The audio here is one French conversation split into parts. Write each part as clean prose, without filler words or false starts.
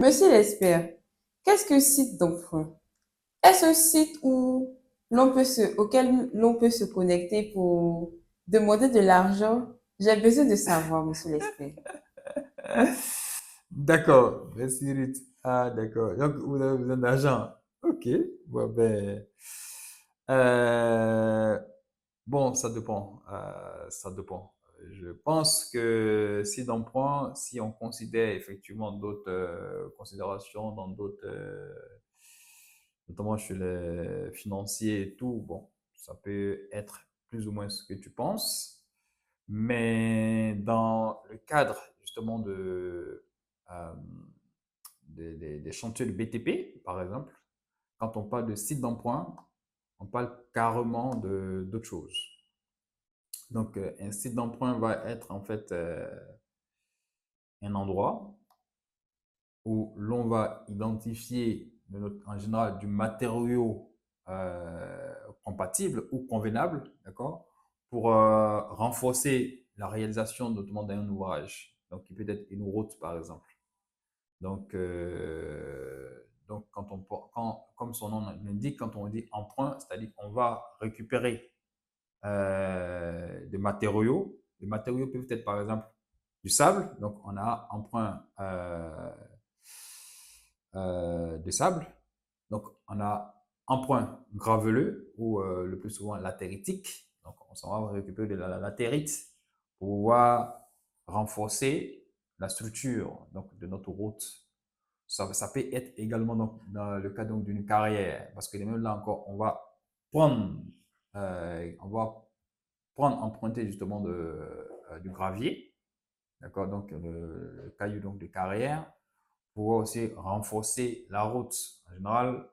Monsieur l'expert, qu'est-ce que site d'emprunt? Est-ce un site où auquel l'on peut se connecter pour demander de l'argent? J'ai besoin de savoir, monsieur l'expert. D'accord, merci Ruth. Ah, d'accord. Donc, vous avez besoin d'argent. Ok, bon, euh, bon, ça dépend. Ça dépend. Je pense que si d'emprunt, si on considère effectivement d'autres considérations dans d'autres, notamment chez les financiers et tout, bon, ça peut être plus ou moins ce que tu penses. Mais dans le cadre justement euh, des chantiers de BTP, par exemple, quand on parle de site d'emprunt, on parle carrément d'autre chose. Donc, un site d'emprunt va être en fait un endroit où l'on va identifier en général du matériau compatible ou convenable, d'accord, pour renforcer la réalisation notamment d'un ouvrage. Donc, qui peut être une route, par exemple. Donc comme son nom l'indique, quand on dit emprunt, c'est-à-dire qu'on va récupérer des matériaux. Les matériaux peuvent être par exemple du sable, donc on a emprunt de sable. Donc on a emprunt graveleux ou le plus souvent latéritique. Donc on s'en va récupérer de la latérite pour pouvoir renforcer la structure donc, de notre route. Ça peut être également dans le cas d'une carrière, parce que même là encore, prendre, on va prendre, emprunter justement du gravier, d'accord, donc le caillou donc de carrière, pour aussi renforcer la route. En général,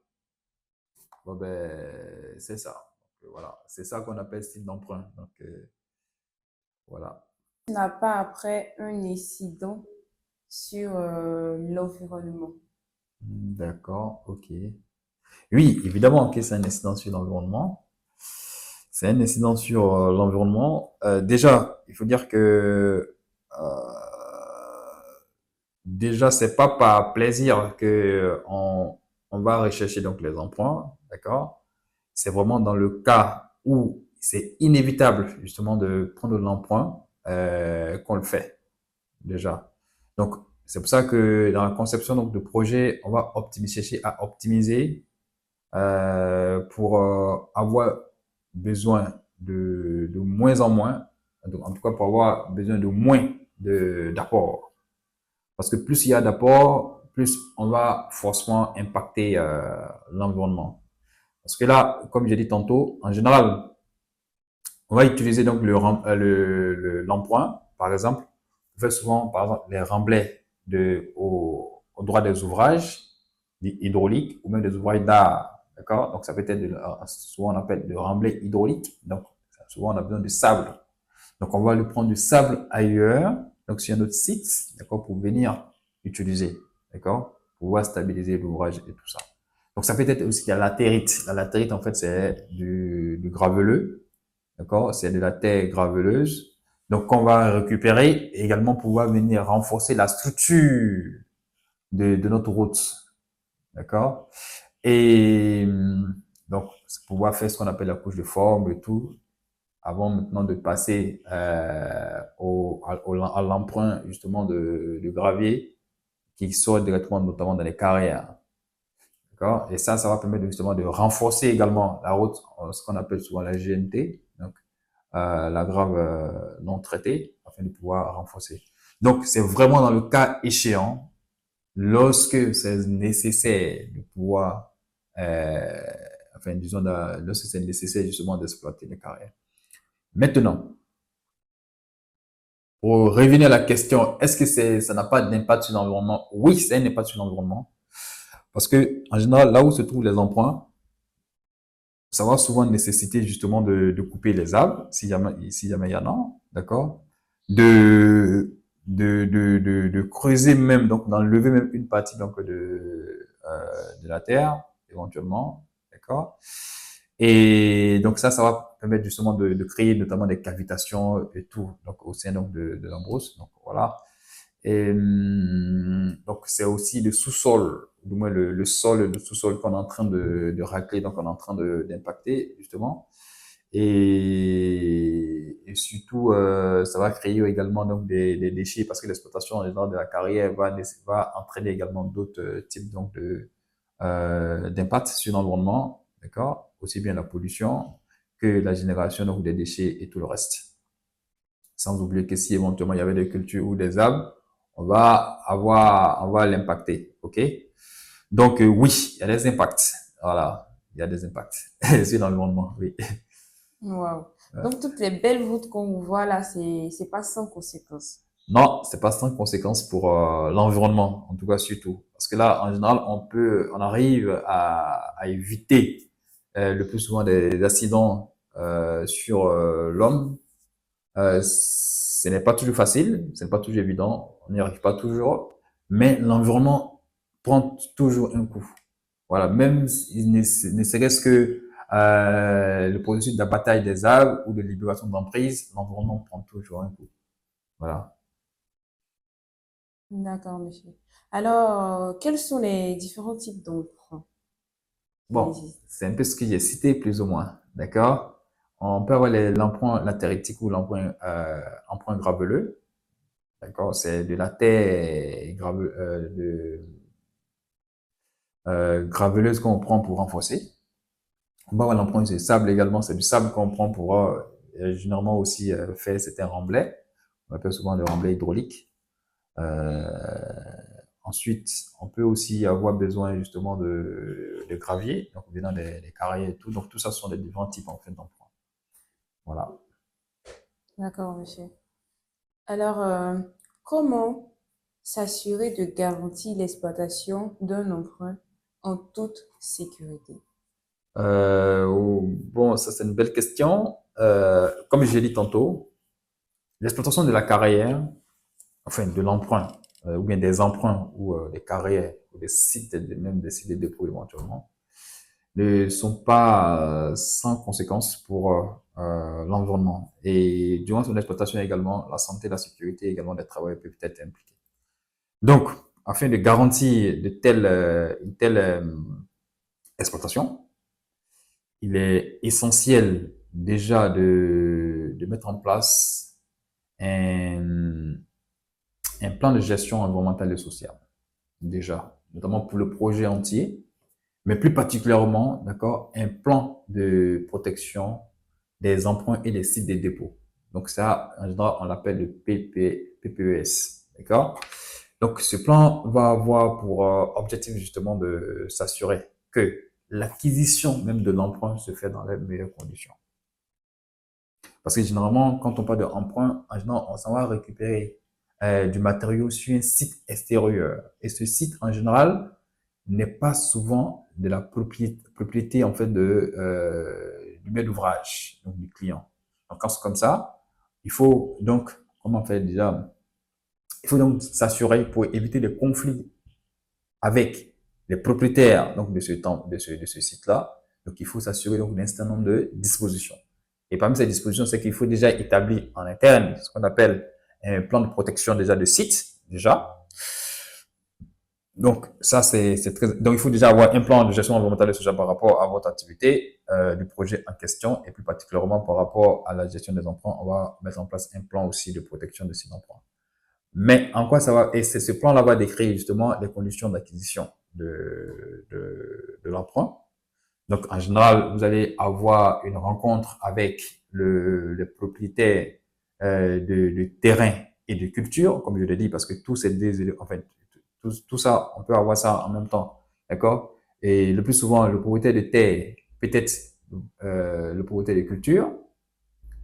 bon, ben, c'est ça. Donc, voilà, c'est ça qu'on appelle style d'emprunt. Donc voilà. N'a pas après un incident sur l'environnement. D'accord, ok. Oui, évidemment que c'est un incident sur l'environnement. C'est un incident sur l'environnement. Déjà, il faut dire que déjà, c'est pas par plaisir que on va rechercher donc les emprunts, d'accord? C'est vraiment dans le cas où c'est inévitable justement de prendre l'emprunt qu'on le fait déjà. Donc, c'est pour ça que dans la conception donc de projet, on va chercher à optimiser pour avoir besoin de moins en moins, en tout cas pour avoir besoin de moins d'apports. Parce que plus il y a d'apports, plus on va forcément impacter l'environnement. Parce que là, comme j'ai dit tantôt, en général, on va utiliser donc l'emprunt, par exemple. On fait souvent, par exemple, les remblais au droit des ouvrages hydrauliques ou même des ouvrages d'art. D'accord? Donc, ça peut être, souvent on appelle de remblai hydraulique. Donc, souvent on a besoin de sable. Donc, on va lui prendre du sable ailleurs, donc sur notre site, d'accord, pour venir utiliser, d'accord, pour pouvoir stabiliser l'ouvrage et tout ça. Donc, ça peut être aussi la latérite. La latérite, en fait, c'est du graveleux, d'accord, c'est de la terre graveleuse. Donc, on va récupérer et également pouvoir venir renforcer la structure de notre route, d'accord. Et donc, pouvoir faire ce qu'on appelle la couche de forme et tout, avant maintenant de passer à l'emprunt justement de gravier qui sort directement notamment dans les carrières. D'accord. Et ça va permettre justement de renforcer également la route, ce qu'on appelle souvent la GNT, donc la grave non traitée, afin de pouvoir renforcer. Donc, c'est vraiment dans le cas échéant, lorsque c'est nécessaire de pouvoir, euh, enfin, disons, lorsque c'est nécessaire justement d'exploiter les carrières. Maintenant, pour revenir à la question, est-ce que ça n'a pas d'impact sur l'environnement? Oui, c'est un impact sur l'environnement. Parce que, en général, là où se trouvent les emprunts, ça va souvent nécessiter justement de couper les arbres, si jamais il y en a, d'accord? De, de creuser même, donc d'enlever même une partie donc de la terre, éventuellement, d'accord? Et donc ça va permettre justement de créer notamment des cavitations et tout, donc au sein donc de l'embrousse, donc voilà. Et donc, c'est aussi le sous-sol, du moins le sol, le sous-sol qu'on est en train de racler, donc on est en train d'impacter, justement. Et surtout, ça va créer également donc des déchets parce que l'exploitation en général de la carrière va entraîner également d'autres types donc d'impact sur l'environnement, d'accord? Aussi bien la pollution que la génération donc des déchets et tout le reste. Sans oublier que si éventuellement il y avait des cultures ou des arbres, on va l'impacter, ok? Donc oui, il y a des impacts, voilà, il y a des impacts sur l'environnement, oui. Wow. Donc, toutes les belles routes qu'on voit là, c'est pas sans conséquence. Non, c'est pas sans conséquence pour l'environnement, en tout cas surtout, parce que là, en général, on arrive à éviter le plus souvent des accidents sur l'homme. Ce n'est pas toujours facile, ce n'est pas toujours évident, on n'y arrive pas toujours, mais l'environnement prend toujours un coup. Voilà, même ne serait-ce que le processus de la bataille des arbres ou de libération d'emprise, l'environnement prend toujours un coup. Voilà. D'accord, monsieur. Alors, quels sont les différents types d'emprunt qui Bon, existent? c'est un peu ce que j'ai cité plus ou moins, d'accord? On peut avoir l'emprunt latéritique ou emprunt graveleux, d'accord? C'est de la terre graveleuse qu'on prend pour renforcer. On va avoir l'emprunt de sable également, c'est du sable qu'on prend pour généralement aussi faire certains remblais. On appelle souvent le remblai hydraulique. Euh, Ensuite, on peut aussi avoir besoin justement de gravier, donc venant des carrières et tout. Donc tout ça ce sont des différents types en fait d'emprunts. Voilà. D'accord, monsieur. Alors, comment s'assurer de garantir l'exploitation d'un emprunt en toute sécurité? Bon, ça c'est une belle question. Comme j'ai dit tantôt, l'exploitation de la carrière, enfin de l'emprunt, ou bien des emprunts ou des carrières, ou des sites, même des sites de dépôt éventuellement, ne sont pas sans conséquences pour l'environnement. Et durant son exploitation également, la santé et la sécurité également des travailleurs peuvent être impliqués. Donc, afin de garantir une telle exploitation, il est essentiel déjà de mettre en place un, un plan de gestion environnementale et sociale, déjà, notamment pour le projet entier, mais plus particulièrement, d'accord, un plan de protection des emprunts et des sites de dépôt. Donc ça, en général, on l'appelle le PPES, d'accord? Donc ce plan va avoir pour objectif justement de s'assurer que l'acquisition même de l'emprunt se fait dans les meilleures conditions. Parce que généralement, quand on parle d'emprunt, en général, on s'en va récupérer du matériau sur un site extérieur. Et ce site, en général, n'est pas souvent de la propriété en fait du maître d'ouvrage, donc du client. Donc quand c'est comme ça, il faut donc, comment faire déjà, il faut donc s'assurer pour éviter des conflits avec les propriétaires donc de ce site-là. Donc il faut s'assurer donc d'un certain nombre de dispositions. Et parmi ces dispositions, c'est qu'il faut déjà établir en interne ce qu'on appelle un plan de protection déjà de site, déjà. Donc, ça, c'est très, donc il faut déjà avoir un plan de gestion environnementale et sociale par rapport à votre activité, du projet en question, et plus particulièrement par rapport à la gestion des emprunts, on va mettre en place un plan aussi de protection de ces emprunts. Mais en quoi ça va, et c'est ce plan-là va décrire justement les conditions d'acquisition de l'emprunt. Donc, en général, vous allez avoir une rencontre avec le propriétaire de terrain et de culture, comme je l'ai dit, parce que tous ces deux, en fait, tout ça, on peut avoir ça en même temps, d'accord? Et le plus souvent, le propriétaire de terre peut être le propriétaire de culture,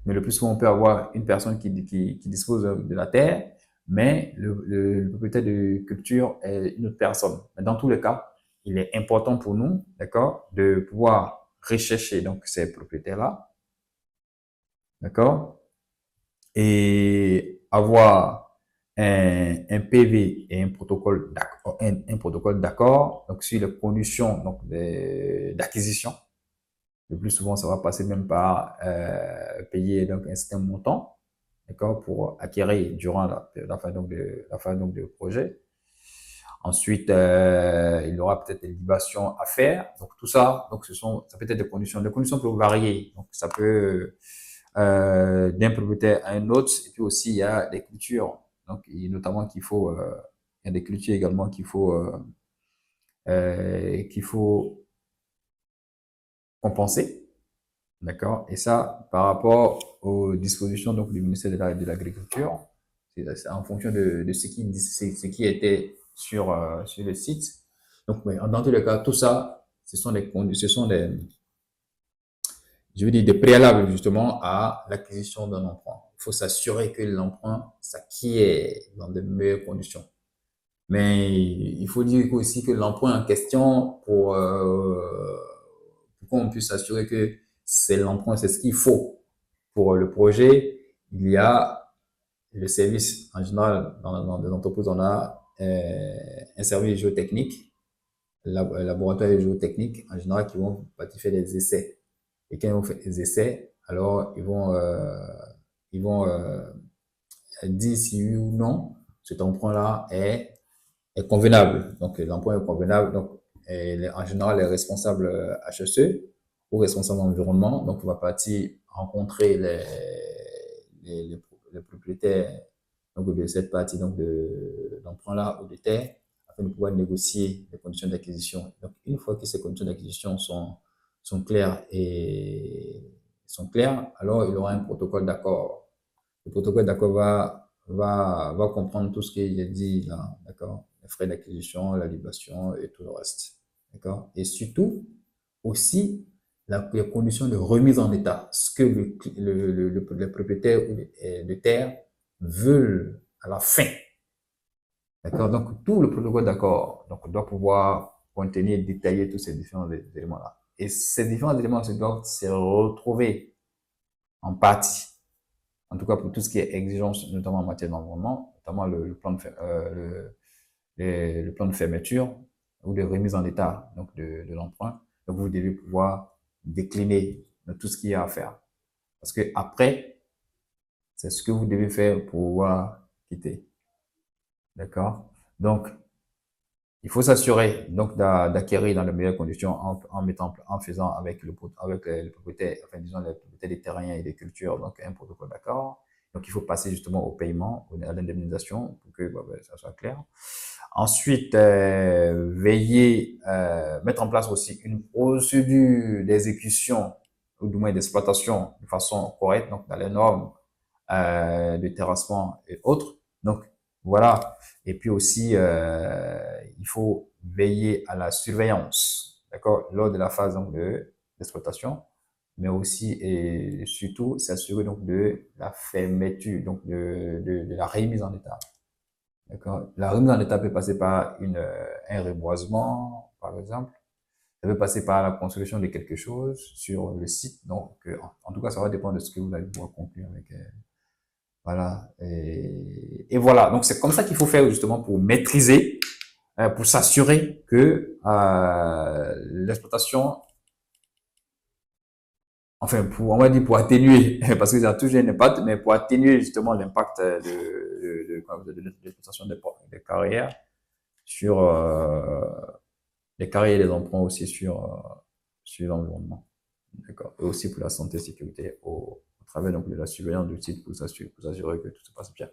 mais le plus souvent, on peut avoir une personne qui dispose de la terre, mais le propriétaire de culture est une autre personne. Mais dans tous les cas, il est important pour nous, d'accord, de pouvoir rechercher donc ces propriétaires-là, d'accord, et avoir un PV et un protocole d'accord, un protocole d'accord donc sur les conditions donc d'acquisition. Le plus souvent, ça va passer même par payer donc un certain montant, d'accord, pour acquérir durant la phase donc de projet. Ensuite, il y aura peut-être des libations à faire. Donc tout ça, donc ça peut être des conditions. Les conditions peuvent varier. Donc ça peut d'un propriétaire à un autre. Et puis aussi, il y a des cultures. Donc notamment il y a des cultures également qu'il faut compenser. D'accord? Et ça, par rapport aux dispositions donc, du ministère de l'Agriculture, c'est en fonction de ce qui était sur le site. Donc, ouais, dans tous les cas, tout ça, ce sont je veux dire, des préalables justement à l'acquisition d'un emprunt. Il faut s'assurer que l'emprunt s'acquiert dans de meilleures conditions. Mais il faut dire aussi que l'emprunt en question, pour qu'on puisse s'assurer que c'est l'emprunt, c'est ce qu'il faut pour le projet, il y a le service, en général, dans des entreprises, on a un service géotechnique, laboratoire géotechnique, en général, qui vont faire des essais. Et quand ils vont faire des essais, alors ils vont dire si oui ou non cet emprunt-là est convenable. Donc, l'emprunt est convenable. Donc, en général, les responsables HSE ou responsables environnement, donc, on va partir rencontrer les, les, les propriétaires donc, de cette partie donc, d'emprunt-là ou de terre afin de pouvoir négocier les conditions d'acquisition. Donc, une fois que ces conditions d'acquisition sont claires alors il y aura un protocole d'accord. Le protocole d'accord va comprendre tout ce qui est dit là, d'accord? Les frais d'acquisition, la libation et tout le reste, d'accord? Et surtout, aussi, les conditions de remise en état, ce que le propriétaire de terre veulent à la fin, d'accord? Donc, tout le protocole d'accord, donc, doit pouvoir contenir, détailler tous ces différents éléments-là. Et ces différents éléments doivent se retrouver en partie en tout cas pour tout ce qui est exigence, notamment en matière d'environnement, notamment le plan de fermeture ou de remise en état donc de l'emprunt. Donc vous devez pouvoir décliner tout ce qu'il y a à faire. Parce que après, c'est ce que vous devez faire pour pouvoir quitter. D'accord? Donc, il faut s'assurer donc d'acquérir dans les meilleures conditions en faisant avec les propriétaires, enfin disons les propriétaires des terrains et des cultures, donc un protocole d'accord. Donc il faut passer justement au paiement, à l'indemnisation pour que ça soit clair. Ensuite, veiller, mettre en place aussi une procédure d'exécution ou du moins d'exploitation de façon correcte, donc dans les normes de terrassement et autres. Donc voilà. Et puis aussi, il faut veiller à la surveillance, d'accord, lors de la phase donc, d'exploitation, mais aussi et surtout s'assurer donc de la fermeture, donc de la remise en état. D'accord. La remise en état peut passer par un reboisement, par exemple. Ça peut passer par la construction de quelque chose sur le site. Donc, en tout cas, ça va dépendre de ce que vous allez pouvoir conclure avec. Voilà. Et voilà. Donc, c'est comme ça qu'il faut faire justement pour maîtriser, pour s'assurer que l'exploitation, enfin, on va dire pour atténuer, parce qu'il y a toujours un impact, mais pour atténuer justement l'impact de l'exploitation des carrières sur les carrières et les emprunts aussi sur l'environnement. D'accord. Et aussi pour la santé et sécurité au travers donc de la surveillance du site pour s'assurer que tout se passe bien.